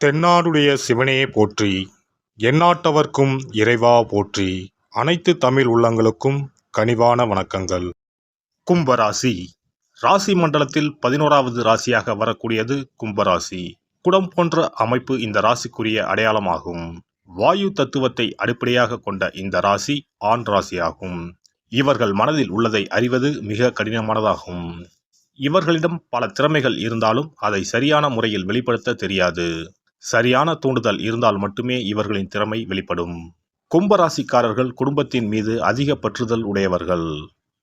தென்னாடுடைய சிவனே போற்றி, எந்நாட்டவர்க்கும் இறைவா போற்றி. அனைத்து தமிழ் உள்ளங்களுக்கும் கனிவான வணக்கங்கள். கும்பராசி ராசி மண்டலத்தில் 11வது ராசியாக வரக்கூடியது கும்பராசி. குடம் போன்ற அமைப்பு இந்த ராசிக்குரிய அடையாளமாகும். வாயு தத்துவத்தை அடிப்படையாக கொண்ட இந்த ராசி ஆண் ராசியாகும். இவர்கள் மனதில் உள்ளதை அறிவது மிக கடினமானதாகும். இவர்களிடம் பல திறமைகள் இருந்தாலும் அதை சரியான முறையில் வெளிப்படுத்த தெரியாது. சரியான தூண்டுதல் இருந்தால் மட்டுமே இவர்களின் திறமை வெளிப்படும். கும்பராசிக்காரர்கள் குடும்பத்தின் மீது அதிக பற்றுதல் உடையவர்கள்.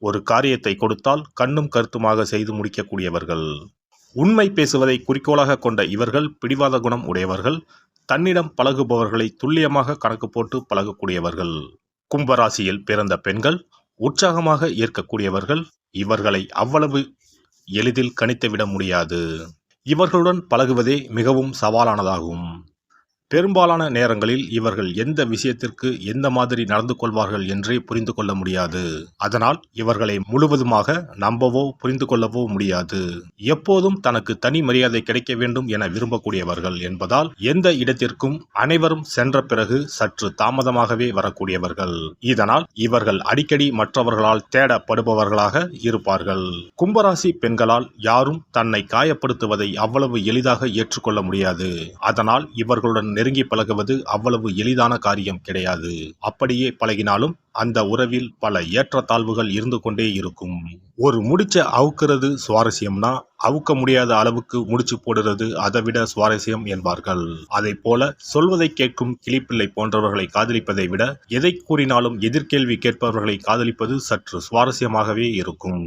ஒரு காரியத்தை கொடுத்தால் கண்ணும் கருத்துமாக செய்து முடிக்கக்கூடியவர்கள். உண்மை பேசுவதை குறிக்கோளாக கொண்ட இவர்கள் பிடிவாத குணம் உடையவர்கள். தன்னிடம் பழகுபவர்களை துல்லியமாக கணக்கு போட்டு பழகக்கூடியவர்கள். கும்பராசியில் பிறந்த பெண்கள் உற்சாகமாக ஈர்க்கக்கூடியவர்கள். இவர்களை அவ்வளவு எளிதில் கணித்துவிட முடியாது. இவர்களுடன் பழகுவதே மிகவும் சவாலானதாகும். பெரும்பாலான நேரங்களில் இவர்கள் எந்த விஷயத்திற்கு எந்த மாதிரி நடந்து கொள்வார்கள் என்றே புரிந்து கொள்ள முடியாது. அதனால் இவர்களை முழுவதுமாக நம்பவோ புரிந்து கொள்ளவோ முடியாது. எப்போதும் தனக்கு தனி மரியாதை கிடைக்க வேண்டும் என விரும்பக்கூடியவர்கள் என்பதால் எந்த இடத்திற்கும் அனைவரும் சென்ற பிறகு சற்று தாமதமாகவே வரக்கூடியவர்கள். இதனால் இவர்கள் அடிக்கடி மற்றவர்களால் தேடப்படுபவர்களாக இருப்பார்கள். கும்பராசி பெண்களால் யாரும் தன்னை காயப்படுத்துவதை அவ்வளவு எளிதாக ஏற்றுக்கொள்ள முடியாது. அதனால் இவர்களுடன் நெருங்கி பழகுவது அவ்வளவு எளிதான காரியம் கிடையாது. அப்படியே பழகினாலும் அந்த உறவில் பல ஏற்றத்தாழ்வுகள் இருந்து கொண்டே இருக்கும். ஒரு முடிச்ச அவுக்கிறது சுவாரஸ்யம்னா அவுக்க முடியாத அளவுக்கு முடிச்சு போடுறது அதைவிட சுவாரஸ்யம் என்பார்கள். அதை போல சொல்வதை கேட்கும் கிளிப்பிள்ளை போன்றவர்களை காதலிப்பதை விட எதை கூறினாலும் எதிர்கேள்வி கேட்பவர்களை காதலிப்பது சற்று சுவாரஸ்யமாகவே இருக்கும்.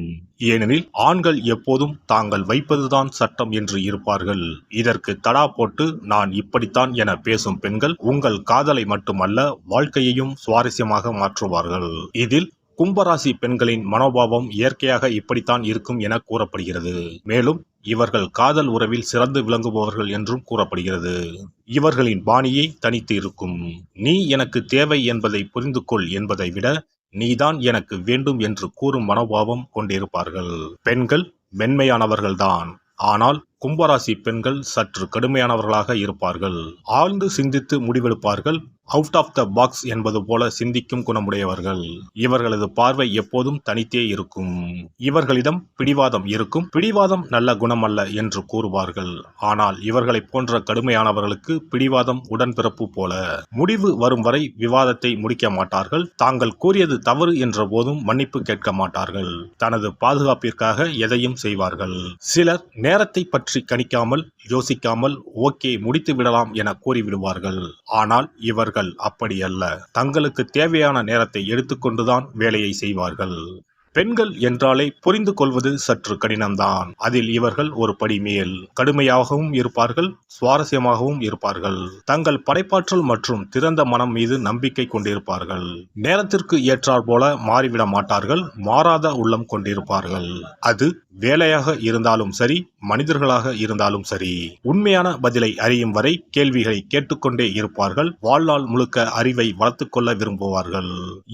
ஏனெனில் ஆண்கள் எப்போதும் தாங்கள் வைப்பதுதான் சட்டம் என்று இருப்பார்கள். இதற்கு தடா போட்டு நான் இப்படித்தான் என பேசும் பெண்கள் உங்கள் காதலை மட்டுமல்ல வாழ்க்கையையும் சுவாரஸ்யமாக மாற்றுவார்கள். இதில் கும்பராசி பெண்களின் மனோபாவம் இயற்கையாக இப்படித்தான் இருக்கும் என கூறப்படுகிறது. மேலும் இவர்கள் காதல் உறவில் சிறந்து விளங்குபவர்கள் என்றும் கூறப்படுகிறது. இவர்களின் பாணியை தனித்து இருக்கும். நீ எனக்கு தேவை என்பதை புரிந்து கொள் என்பதை விட நீதான் எனக்கு வேண்டும் என்று கூறும் மனோபாவம் கொண்டிருப்பார்கள். பெண்கள் மென்மையானவர்கள்தான். ஆனால் கும்பராசி பெண்கள் சற்று கடுமையானவர்களாக இருப்பார்கள். ஆழ்ந்து சிந்தித்து முடிவெடுப்பார்கள். அவுட் ஆஃப் த பாக்ஸ் என்பது போல சிந்திக்கும் குணமுடையவர்கள். இவர்களது பார்வை எப்போதும் தனித்தே இருக்கும். இவர்களிடம் பிடிவாதம் இருக்கும். பிடிவாதம் நல்ல குணமல்ல என்று கூறுவார்கள். ஆனால் இவர்களை போன்ற கடுமையானவர்களுக்கு பிடிவாதம் உடன்பிறப்பு போல. முடிவு வரும் வரை விவாதத்தை முடிக்க மாட்டார்கள். தாங்கள் கூறியது தவறு என்ற போதும் மன்னிப்பு கேட்க மாட்டார்கள். தனது பாதுகாப்பிற்காக எதையும் செய்வார்கள். சிலர் நேரத்தை பற்றி கணிக்காமல் யோசிக்காமல் ஓகே முடித்து விடலாம் என கூறிவிடுவார்கள். ஆனால் இவர்கள் அப்படி அல்ல. தங்களுக்கு தேவையான நேரத்தை எடுத்துக்கொண்டுதான் வேலையை செய்வார்கள். பெண்கள் என்றாலே புரிந்து கொள்வது சற்று கடினம்தான். அதில் இவர்கள் ஒரு படி மேல். கடுமையாகவும் இருப்பார்கள், சுவாரஸ்யமாகவும் இருப்பார்கள். தங்கள் படைப்பாற்றல் மற்றும் திறந்த மனம் மீது நம்பிக்கை கொண்டிருப்பார்கள். நேரத்திற்கு ஏற்றாற் போல மாறிவிட மாட்டார்கள். மாறாத உள்ளம் கொண்டிருப்பார்கள். அது வேலையாக இருந்தாலும் சரி, மனிதர்களாக இருந்தாலும் சரி. உண்மையான பதிலை அறியும் வரை கேள்விகளை கேட்டுக்கொண்டே இருப்பார்கள். வாழ்நாள் முழுக்க அறிவை வளர்த்துக் கொள்ள விரும்புவார்கள்.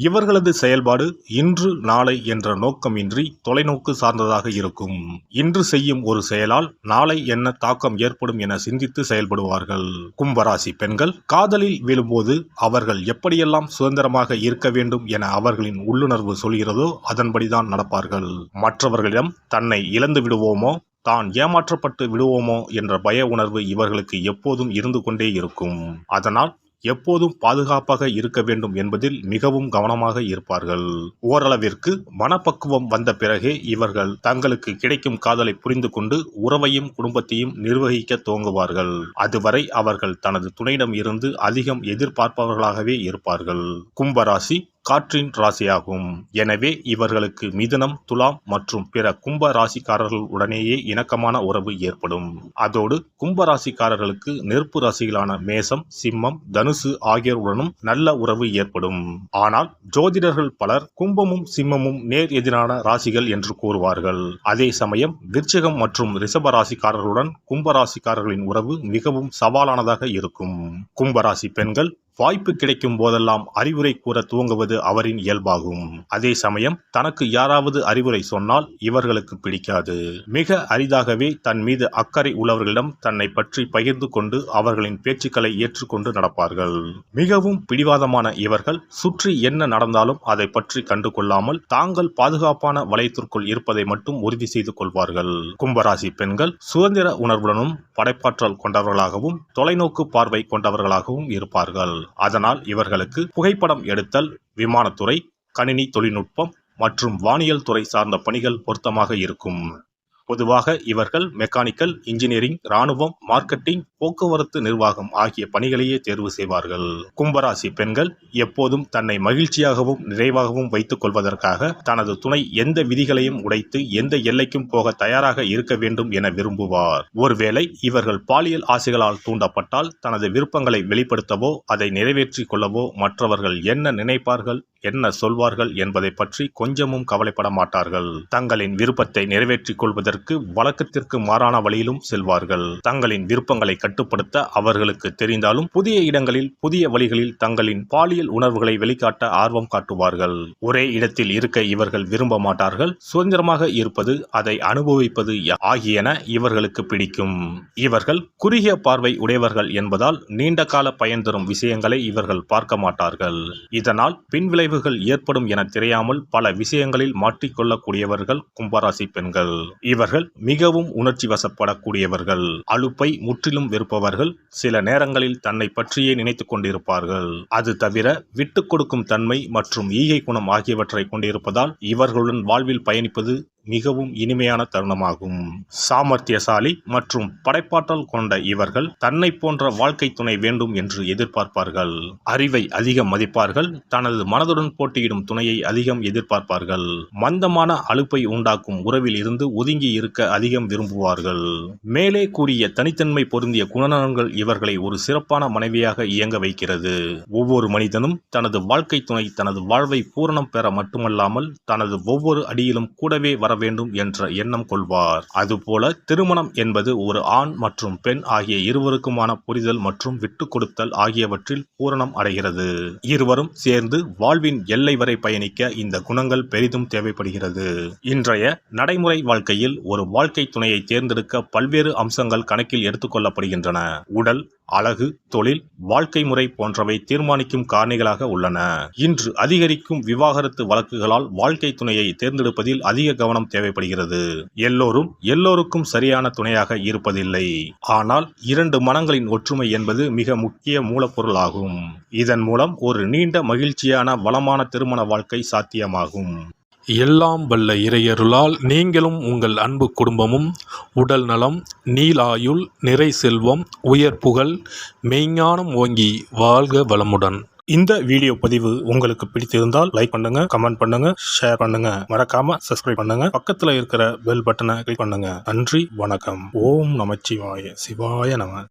இவர்களது செயல்பாடு இன்று நாளை என்ற நோக்கமின்றி தொலைநோக்கு சார்ந்ததாக இருக்கும். இன்று செய்யும் ஒரு செயலால் நாளை என்ன தாக்கம் ஏற்படும் என சிந்தித்து செயல்படுவார்கள். கும்பராசி பெண்கள் காதலில் விழும்போது அவர்கள் எப்படியெல்லாம் சுதந்திரமாக இருக்க வேண்டும் என அவர்களின் உள்ளுணர்வு சொல்கிறதோ அதன்படிதான் நடப்பார்கள். மற்றவர்களிடம் தன்னை இழந்து விடுவோமோ, தான் ஏமாற்றப்பட்டு விடுவோமோ என்ற பய உணர்வு இவர்களுக்கு எப்போதும் இருந்து கொண்டே இருக்கும். அதனால் எப்போதும் பாதுகாப்பாக இருக்க வேண்டும் என்பதில் மிகவும் கவனமாக இருப்பார்கள். ஓரளவிற்கு மனப்பக்குவம் வந்த பிறகே இவர்கள் தங்களுக்கு கிடைக்கும் காதலை புரிந்து கொண்டு உறவையும் குடும்பத்தையும் நிர்வகிக்க துவங்குவார்கள். அதுவரை அவர்கள் தனது துணையிடம் இருந்து அதிகம் எதிர்பார்ப்பவர்களாகவே இருப்பார்கள். கும்பராசி காற்றின் ராசியாகும். எனவே இவர்களுக்கு மிதுனம், துலாம் மற்றும் பிற கும்ப ராசிக்காரர்கள் உடனேயே இணக்கமான உறவு ஏற்படும். அதோடு கும்ப ராசிக்காரர்களுக்கு நெருப்பு ராசிகளான மேசம், சிம்மம், தனுசு ஆகியோருடனும் நல்ல உறவு ஏற்படும். ஆனால் ஜோதிடர்கள் பலர் கும்பமும் சிம்மமும் நேர் எதிரான ராசிகள் என்று கூறுவார்கள். அதே சமயம் விருச்சிகம் மற்றும் ரிஷப ராசிக்காரர்களுடன் கும்ப ராசிக்காரர்களின் உறவு மிகவும் சவாலானதாக இருக்கும். கும்பராசி பெண்கள் வாய்ப்பு கிடைக்கும் போதெல்லாம் அறிவுரை கூற துவங்குவது அவரின் இயல்பாகும். அதே சமயம் தனக்கு யாராவது அறிவுரை சொன்னால் இவர்களுக்கு பிடிக்காது. மிக அரிதாகவே தன் மீது அக்கறை உள்ளவர்களிடம் தன்னை பற்றி பகிர்ந்து கொண்டு அவர்களின் பேச்சுக்களை ஏற்றுக்கொண்டு நடப்பார்கள். மிகவும் பிடிவாதமான இவர்கள் சுற்றி என்ன நடந்தாலும் அதை பற்றி கண்டு கொள்ளாமல் தாங்கள் பாதுகாப்பான வளையத்திற்குள் இருப்பதை மட்டும் உறுதி செய்து கொள்வார்கள். கும்பராசி பெண்கள் சுதந்திர உணர்வுடனும் படைப்பாற்றல் கொண்டவர்களாகவும் தொலைநோக்கு பார்வை கொண்டவர்களாகவும் இருப்பார்கள். அதனால் இவர்களுக்கு புகைப்படம் எடுத்தல், விமானத்துறை, கணினி தொழில்நுட்பம் மற்றும் வானியல் துறை சார்ந்த பணிகள் பொருத்தமாக இருக்கும். பொதுவாக இவர்கள் மெக்கானிக்கல் இன்ஜினியரிங், இராணுவம், மார்க்கெட்டிங், போக்குவரத்து நிர்வாகம் ஆகிய பணிகளையே தேர்வு செய்வார்கள். கும்பராசி பெண்கள் எப்போதும் தன்னை மகிழ்ச்சியாகவும் நிறைவாகவும் வைத்துக் கொள்வதற்காக தனது துணை எந்த விதிகளையும் உடைத்து எந்த எல்லைக்கும் போக தயாராக இருக்க வேண்டும் என விரும்புவார். ஒருவேளை இவர்கள் பாலியல் ஆசைகளால் தூண்டப்பட்டால் தனது விருப்பங்களை வெளிப்படுத்தவோ அதை நிறைவேற்றிக் கொள்ளவோ மற்றவர்கள் என்ன நினைப்பார்கள், என்ன சொல்வார்கள் என்பதை பற்றி கொஞ்சமும் கவலைப்பட மாட்டார்கள். தங்களின் விருப்பத்தை நிறைவேற்றிக் கொள்வதற்கு வழக்கத்திற்கு மாறான வழியிலும் செல்வார்கள். தங்களின் விருப்பங்களை கட்டுப்படுத்த அவர்களுக்கு தெரிந்தாலும் புதிய இடங்களில் புதிய வழிகளில் தங்களின் பாலியல் உணர்வுகளை வெளிக்காட்ட ஆர்வம் காட்டுவார்கள். ஒரே இடத்தில் இருக்க இவர்கள் விரும்ப மாட்டார்கள். சுதந்திரமாக இருப்பது, அதை அனுபவிப்பது ஆகியன இவர்களுக்கு பிடிக்கும். இவர்கள் குறுகிய பார்வை உடையவர்கள் என்பதால் நீண்ட கால பயன் தரும் விஷயங்களை இவர்கள் பார்க்க மாட்டார்கள். இதனால் பின்விளைவுகள் ஏற்படும் என தெரியாமல் பல விஷயங்களில் மாற்றிக்கொள்ளக்கூடியவர்கள் கும்பராசி பெண்கள். இவர்கள் மிகவும் உணர்ச்சி வசப்படக்கூடியவர்கள். அலுப்பை முற்றிலும் வெறுப்பவர்கள். சில நேரங்களில் தன்னை பற்றியே நினைத்துக் கொண்டிருப்பார்கள். அது தவிர விட்டுக் கொடுக்கும் தன்மை மற்றும் ஈகை குணம் ஆகியவற்றை கொண்டிருப்பதால் இவர்களுடன் வாழ்வில் பயணிப்பது மிகவும் இனிமையான தருணமாகும். சாமர்த்தியசாலி மற்றும் படைப்பாற்றல் கொண்ட இவர்கள் தன்னை போன்ற வாழ்க்கை துணை வேண்டும் என்று எதிர்பார்ப்பார்கள். அறிவை அதிகம் மதிப்பார்கள். தனது மனதுடன் போட்டியிடும் துணையை அதிகம் எதிர்பார்ப்பார்கள். மந்தமான அலுப்பை உண்டாக்கும் உறவில் இருந்து ஒதுங்கி இருக்க அதிகம் விரும்புவார்கள். மேலே கூறிய தனித்தன்மை பொருந்திய குணநலன்கள் இவர்களை ஒரு சிறப்பான மனைவியாக இயங்க வைக்கிறது. ஒவ்வொரு மனிதனும் தனது வாழ்க்கை துணை தனது வாழ்வை பூரணம் பெற மட்டுமல்லாமல் தனது ஒவ்வொரு அடியிலும் கூடவே வர வேண்டும் என்ற எண்ணம் கொள்வார். அதுபோல திருமணம் என்பது ஒரு ஆண் மற்றும் பெண் ஆகிய இருவருக்குமான புரிதல் மற்றும் விட்டுக் கொடுத்தல் ஆகியவற்றில் பூரணம் அடைகிறது. இருவரும் சேர்ந்து வாழ்வின் எல்லை வரை பயணிக்க இந்த குணங்கள் பெரிதும் தேவைப்படுகிறது. இன்றைய நடைமுறை வாழ்க்கையில் ஒரு வாழ்க்கை துணையை தேர்ந்தெடுக்க பல்வேறு அம்சங்கள் கணக்கில் எடுத்துக்கொள்ளப்படுகின்றன. உடல், அழகு, தொழில், வாழ்க்கை முறை போன்றவை தீர்மானிக்கும் காரணிகளாக உள்ளன. இன்று அதிகரிக்கும் விவாகரத்து வழக்குகளால் வாழ்க்கை துணையை தேர்ந்தெடுப்பதில் அதிக கவனம் தேவைப்படுகிறது. எல்லோருக்கும் சரியான துணையாக இருப்பதில்லை. ஆனால் இரண்டு மனங்களின் ஒற்றுமை என்பது மிக முக்கிய மூலப்பொருளாகும். இதன் மூலம் ஒரு நீண்ட மகிழ்ச்சியான வளமான திருமண வாழ்க்கை சாத்தியமாகும். எல்லாம் வல்ல இறையருளால் நீங்களும் உங்கள் அன்பு குடும்பமும் உடல் நலம், நீலாயுள், நிறை செல்வம், உயர் புகழ், மெய்ஞானம் ஓங்கி வாழ்க வளமுடன். இந்த வீடியோ பதிவு உங்களுக்கு பிடித்திருந்தால் லைக் பண்ணுங்க, கமெண்ட் பண்ணுங்க, ஷேர் பண்ணுங்க. மறக்காம சப்ஸ்கிரைப் பண்ணுங்க. பக்கத்துல இருக்கிற பெல் பட்டனை கிளிக் பண்ணுங்க. நன்றி, வணக்கம். ஓம் நமச்சிவாய. சிவாய நம.